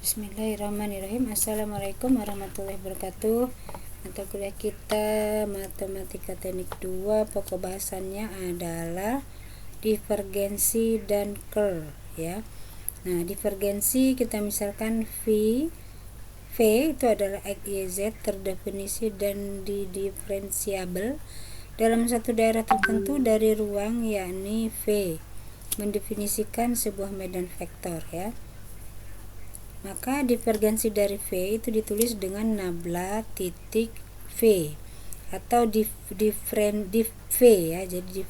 Bismillahirrahmanirrahim. Assalamualaikum warahmatullahi wabarakatuh. Mata kuliah kita Matematika Teknik 2, pokok bahasannya adalah divergensi dan curl ya. Nah, divergensi kita misalkan V itu adalah X, Y, Z terdefinisi dan didiferensiabel dalam satu daerah tertentu dari ruang, yakni V mendefinisikan sebuah medan vektor ya. Maka divergensi dari V itu ditulis dengan nabla titik V atau div V ya, jadi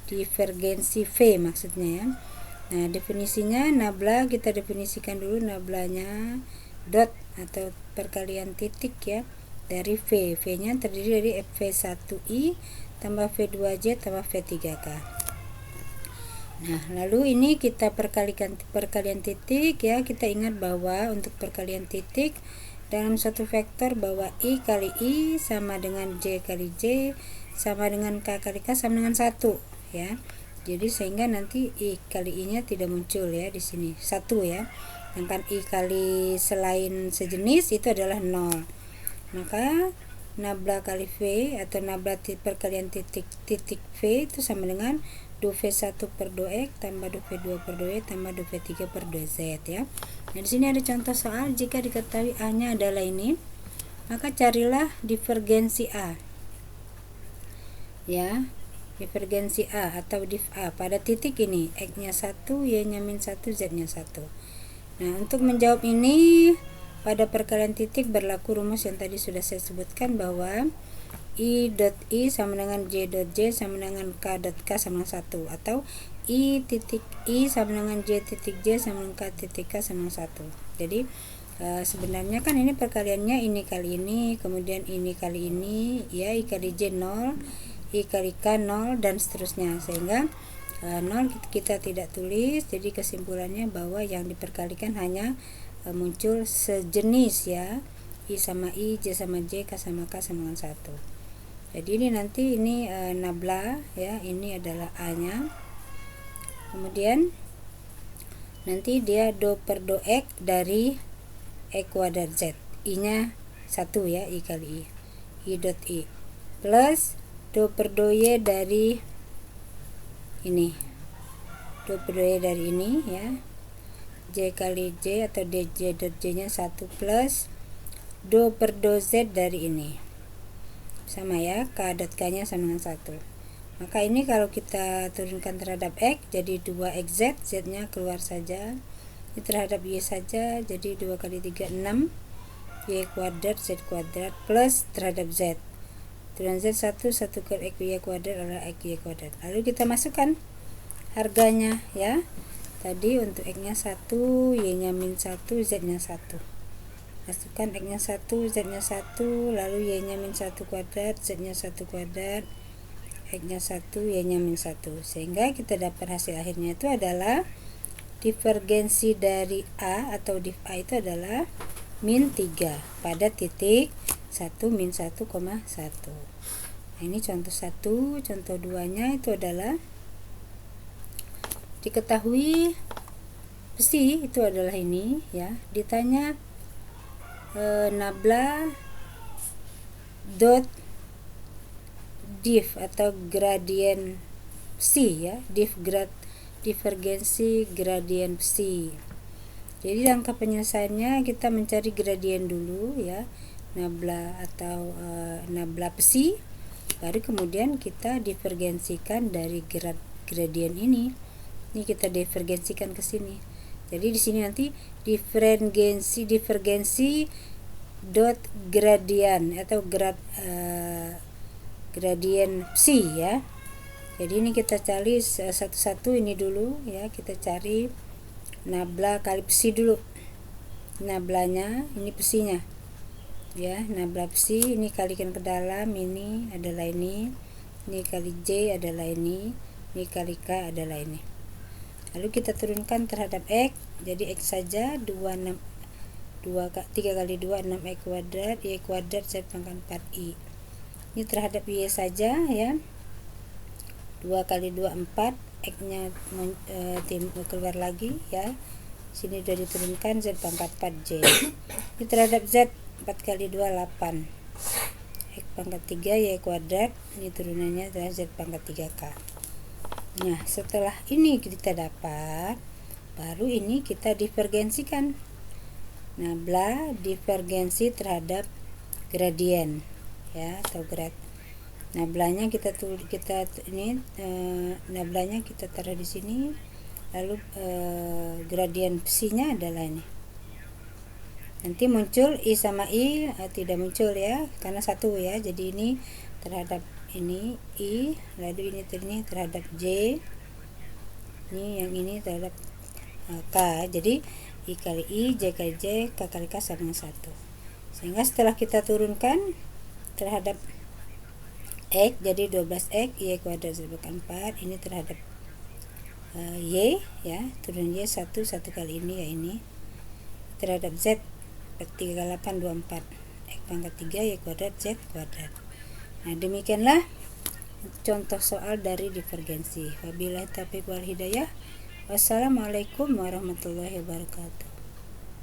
divergensi V maksudnya ya. Nah, definisinya nabla kita definisikan dulu, nablanya dot atau perkalian titik ya dari V. V-nya terdiri dari V1I tambah V2J tambah V3K. Nah, lalu ini kita perkalian titik ya. Kita ingat bahwa untuk perkalian titik dalam suatu vektor bahwa I kali I sama dengan J kali J sama dengan K kali K sama dengan 1 ya. Jadi sehingga nanti I kali I nya tidak muncul ya di sini 1 ya. Sedangkan I kali selain sejenis itu adalah 0. Maka nabla kali V atau nabla perkalian titik V itu sama dengan 2V1 per 2X tambah 2V2 per 2Y tambah 2V3 per 2Z ya. Nah, di sini ada contoh soal. Jika diketahui A-nya adalah ini, maka carilah divergensi A. Ya, divergensi A atau div A pada titik ini, X-nya 1, Y-nya min 1, Z-nya 1. Nah, untuk menjawab ini pada perkalian titik berlaku rumus yang tadi sudah saya sebutkan bahwa I dot I sama dengan J dot J sama dengan K dot K sama dengan 1, atau I titik I sama dengan J titik J sama dengan K titik K sama dengan 1. Jadi sebenarnya kan ini perkaliannya ini kali ini, kemudian ini kali ini ya, I kali J 0, I kali K 0 dan seterusnya, sehingga 0 kita tidak tulis. Jadi kesimpulannya bahwa yang diperkalikan hanya muncul sejenis ya, I sama I, J sama J, K sama K sama dengan 1. Jadi ini nanti ini nabla ya, ini adalah A nya, kemudian nanti dia 2 per 2X dari X kuadrat Z, I nya 1 ya, I kali I dot I plus 2 per 2Y dari ini, 2 per 2Y dari ini ya, J kali J atau DJ dot J nya 1 plus 2 per 2Z dari ini sama ya, K dot K nya sama dengan 1. Maka ini kalau kita turunkan terhadap X jadi 2XZ, Z nya keluar saja, ini terhadap Y saja jadi 2 kali 3 6 Y kuadrat Z kuadrat plus terhadap Z, turun Z 1 kali X Y kuadrat adalah X Y kuadrat. Lalu kita masukkan harganya ya, tadi untuk X nya 1, Y nya min 1, Z nya 1, masukkan X nya 1, Z nya 1, lalu Y nya min 1 kuadrat, Z nya 1 kuadrat, X nya 1, Y nya min 1, sehingga kita dapat hasil akhirnya itu adalah divergensi dari A atau div A itu adalah min 3 pada titik 1 min 1,1. Nah, ini contoh 1. Contoh 2 nya itu adalah diketahui besi itu adalah ini ya, ditanya nabla dot div atau gradien psi ya, divergensi gradien psi. Jadi langkah penyelesaiannya kita mencari gradien dulu ya, nabla atau nabla psi, baru kemudian kita divergensikan dari gradien ini. Ini kita divergensikan ke sini. Jadi di sini nanti divergensi dot gradien atau gradien psi ya. Jadi ini kita cari satu-satu ini dulu ya, kita cari nabla kali psi dulu. Nablanya ini psinya ya, nabla psi ini kalikan ke dalam, ini adalah ini kali J adalah ini kali K adalah ini. Lalu kita turunkan terhadap X, jadi X saja 3 kali 2 6X kuadrat, Y kuadrat Z pangkat 4I. Ini terhadap Y saja ya, 2 kali 2 4, X nya keluar lagi ya, Sini sudah diturunkan Z pangkat 4 J. Ini terhadap Z 4 kali 2 8. X pangkat 3 Y kuadrat. Ini turunannya adalah Z pangkat 3K. Nah, setelah ini kita dapat, baru ini kita divergensikan. Nah, bla divergensi terhadap gradien, ya, atau grad. Nah, blanya kita blanya kita taruh di sini. Lalu gradien psi-nya adalah ini. Nanti muncul I sama I, tidak muncul ya, karena satu ya. Jadi ini terhadap ini I, lalu ini terhadap J. Ini yang ini terhadap K. Jadi I kali I, J kali J, K kali K sama dengan 1. Sehingga setelah kita turunkan terhadap X, jadi 12X, Y kuadrat Z pangkat 4. Ini terhadap Y, ya, turun Y 1 kali ini, ya ini. Terhadap Z 3 kali 8, 24. X pangkat 3, Y kuadrat Z kuadrat. Nah, demikianlah contoh soal dari divergensi. Wabillahi taufiq wal hidayah. Wassalamualaikum warahmatullahi wabarakatuh.